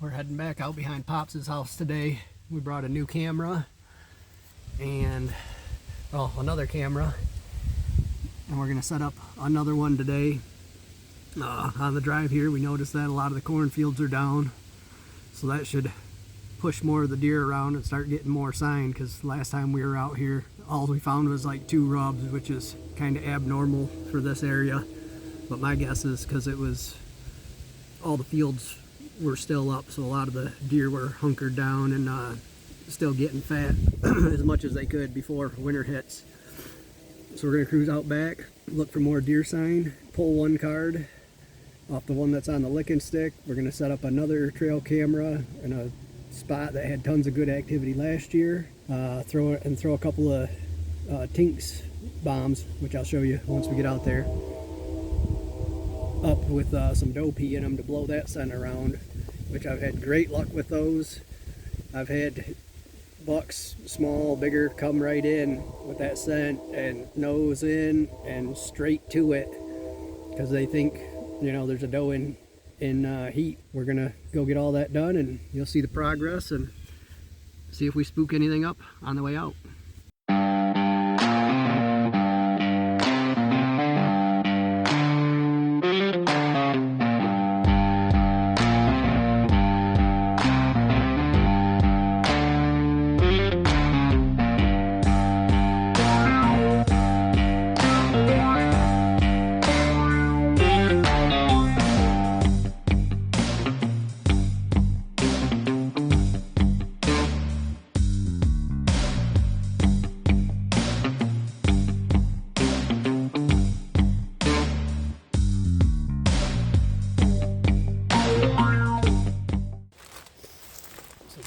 We're heading back out behind Pops' house today. We brought a new camera and, well, another camera. And we're gonna set up another one today. On the drive here, we noticed that a lot of the cornfields are down. So that should push more of the deer around and start getting more sign, because last time we were out here, all we found was like 2 rubs, which is kind of abnormal for this area. But my guess is because it was, all the fields were still up, so a lot of the deer were hunkered down and still getting fat as much as they could before winter hits. So we're gonna cruise out back, look for more deer sign, pull one card off the one that's on the licking stick. We're gonna set up another trail camera in a spot that had tons of good activity last year. Throw a couple of Tinks bombs, which I'll show you once we get out there, up with some doe pee in them to blow that scent around, which I've had great luck with those. I've had bucks, small, bigger, come right in with that scent and nose in and straight to it because they think, you know, there's a doe in heat. We're gonna go get all that done and you'll see the progress and see if we spook anything up on the way out.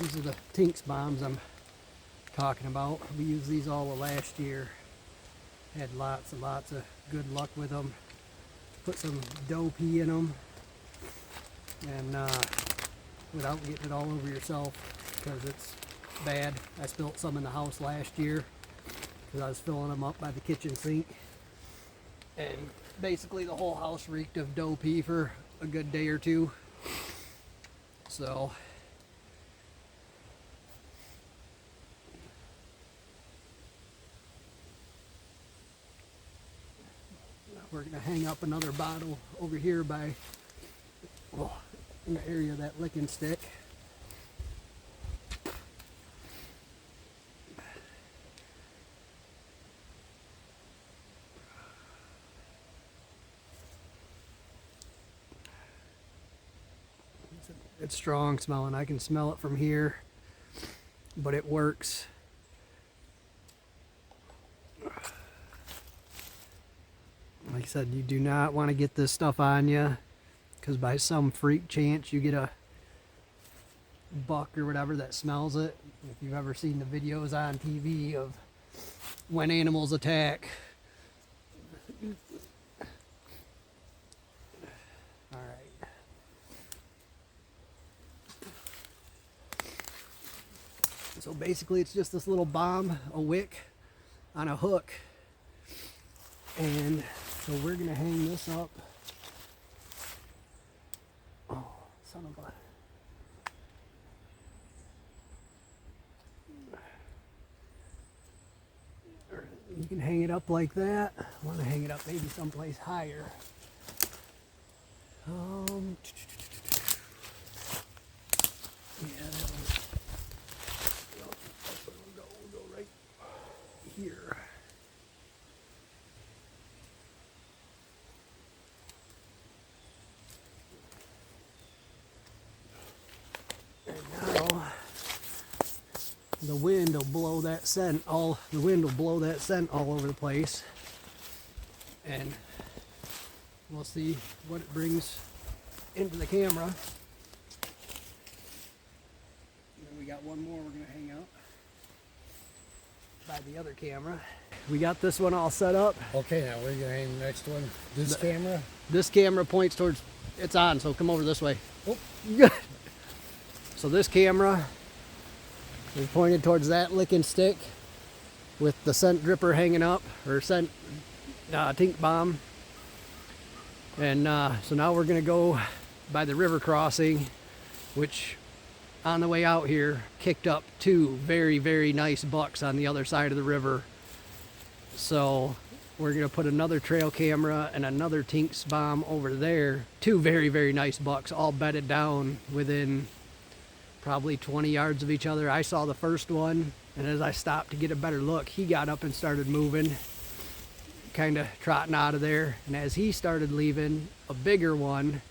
These are the Tinks bombs I'm talking about. We used these all of last year. Had lots and lots of good luck with them. Put some doe pee in them, and without getting it all over yourself, because it's bad. I spilled some in the house last year because I was filling them up by the kitchen sink, and basically the whole house reeked of doe pee for a good day or two. So we're going to hang up another bottle over here by, well, in the area of that licking stick. It's strong smelling. I can smell it from here, but it works. Like I said, you do not want to get this stuff on you, because by some freak chance you get a buck or whatever that smells it. If you've ever seen the videos on TV of when animals attack. Alright. So basically it's just this little bomb, a wick on a hook. And so we're gonna hang this up. Oh, son of a. You can hang it up like that. I want to hang it up maybe someplace higher. Yeah, that one. We'll go right here. The wind will blow that scent all over the place, and we'll see what it brings into the camera. And then we got one more we're going to hang out by the other camera. We got this one all set up. Okay, now where are you going to hang the next one? This camera? This camera points towards, it's on, so come over this way. Oh. So this camera is pointed towards that licking stick with the scent dripper hanging up, or scent Tink bomb. And so now we're gonna go by the river crossing, which on the way out here, kicked up two very, very nice bucks on the other side of the river. So we're gonna put another trail camera and another Tinks bomb over there. Two very, very nice bucks, all bedded down within probably 20 yards of each other. I saw the first one, and as I stopped to get a better look, he got up and started moving, kind of trotting out of there. And as he started leaving, a bigger one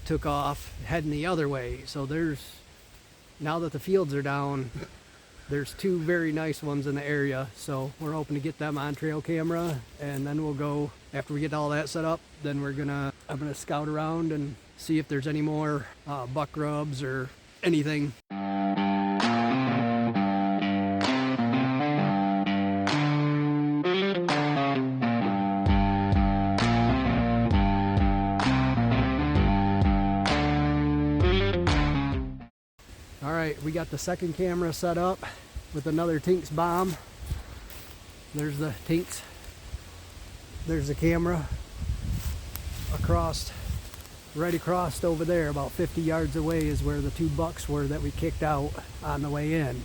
took off heading the other way. So now that the fields are down, there's two very nice ones in the area. So we're hoping to get them on trail camera, and then we'll go, after we get all that set up, then I'm gonna scout around and see if there's any more buck rubs or anything. All right, we got the second camera set up with another Tinks bomb. There's the Tinks. There's the camera right across over there, about 50 yards away is where the two bucks were that we kicked out on the way in.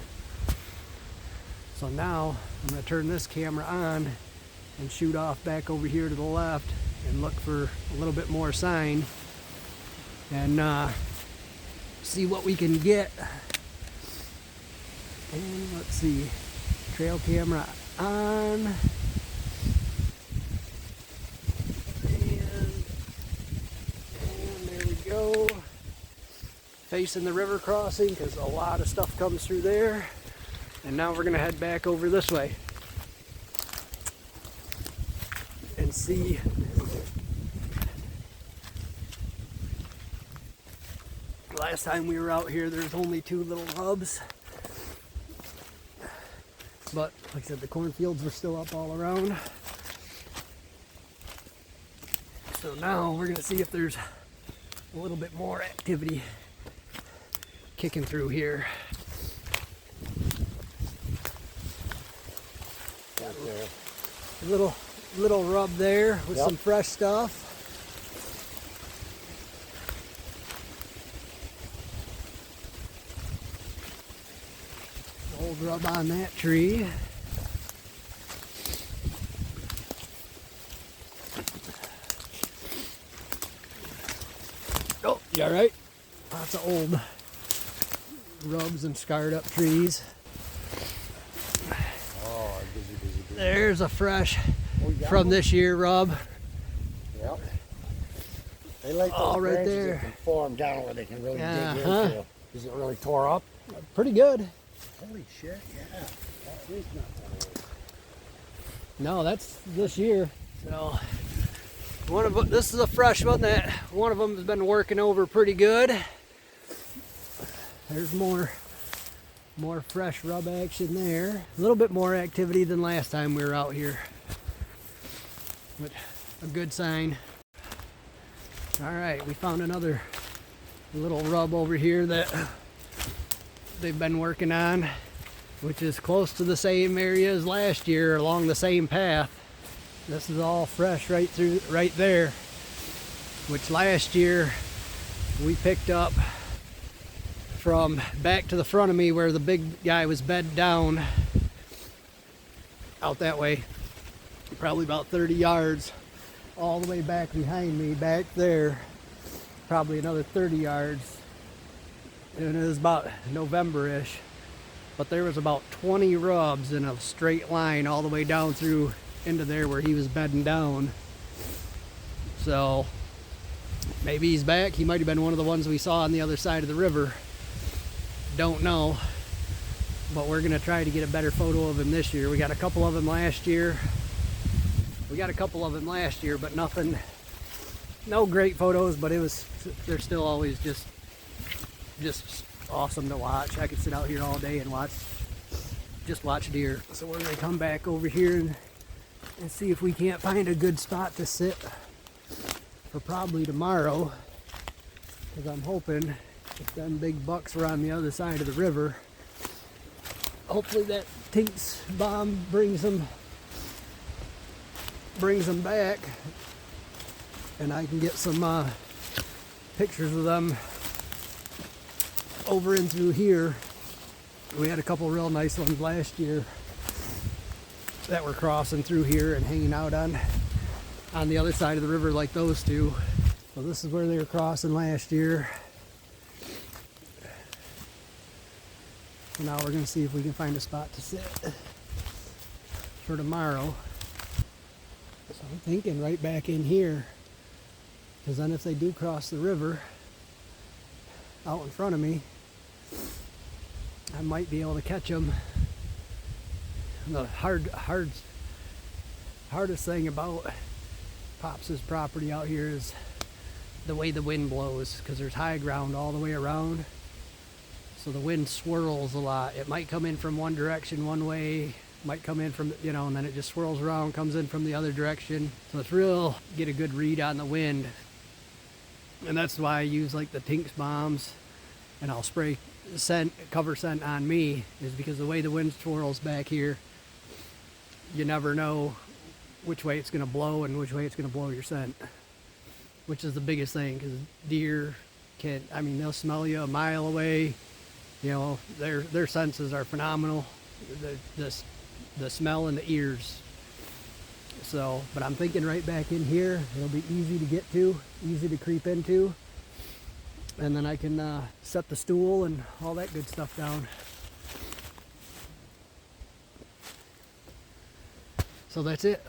So now I'm gonna turn this camera on and shoot off back over here to the left and look for a little bit more sign and see what we can get. And let's see, trail camera on. And there we go. Facing the river crossing, because a lot of stuff comes through there. And now we're gonna head back over this way and see. Last time we were out here, there's only two little rubs. But like I said, the cornfields were still up all around. So now we're gonna see if there's a little bit more activity kicking through here. Got a little rub there with some fresh stuff. Old rub on that tree. Oh, you all right? Lots of old rubs and scarred up trees. Oh, busy. There's a fresh from this year rub. Yep. They like those all right branches there. that can form down where they can really dig Uh-huh. into. Is it really tore up? Pretty good. Holy shit, yeah. That tree's not that old. No, that's this year. So this is a fresh one that one of them has been working over pretty good. There's more fresh rub action there. A little bit more activity than last time we were out here, but a good sign. All right, we found another little rub over here that they've been working on, which is close to the same area as last year, along the same path. This is all fresh right there, which last year we picked up from back to the front of me where the big guy was bedded down out that way, probably about 30 yards, all the way back behind me, back there, probably another 30 yards. And it was about November-ish, but there was about 20 rubs in a straight line all the way down through into there where he was bedding down. So maybe he's back. He might have been one of the ones we saw on the other side of the river. Don't know, but we're gonna try to get a better photo of him this year. We got a couple of him last year. But nothing, no great photos, but they're still always just awesome to watch. I could sit out here all day and watch deer. So we're gonna come back over here and see if we can't find a good spot to sit for probably tomorrow, because I'm hoping if them big bucks were on the other side of the river, hopefully that Tinks bomb brings them back, and I can get some pictures of them over in through here, we had a couple real nice ones last year that were crossing through here and hanging out on the other side of the river like those two. So this is where they were crossing last year. So now we're going to see if we can find a spot to sit for tomorrow. So I'm thinking right back in here, because then if they do cross the river out in front of me, I might be able to catch them. The hardest thing about Pops' property out here is the way the wind blows, because there's high ground all the way around. So the wind swirls a lot. It might come in from one direction one way, might come in from, and then it just swirls around, comes in from the other direction. So it's real, get a good read on the wind. And that's why I use like the Tinks bombs, and I'll spray cover scent on me, is because the way the wind swirls back here, you never know which way it's going to blow and which way it's going to blow your scent, which is the biggest thing, because deer they'll smell you a mile away. Their senses are phenomenal, the smell and the ears. So, but I'm thinking right back in here, it'll be easy to get to, easy to creep into, and then I can set the stool and all that good stuff down. So that's it.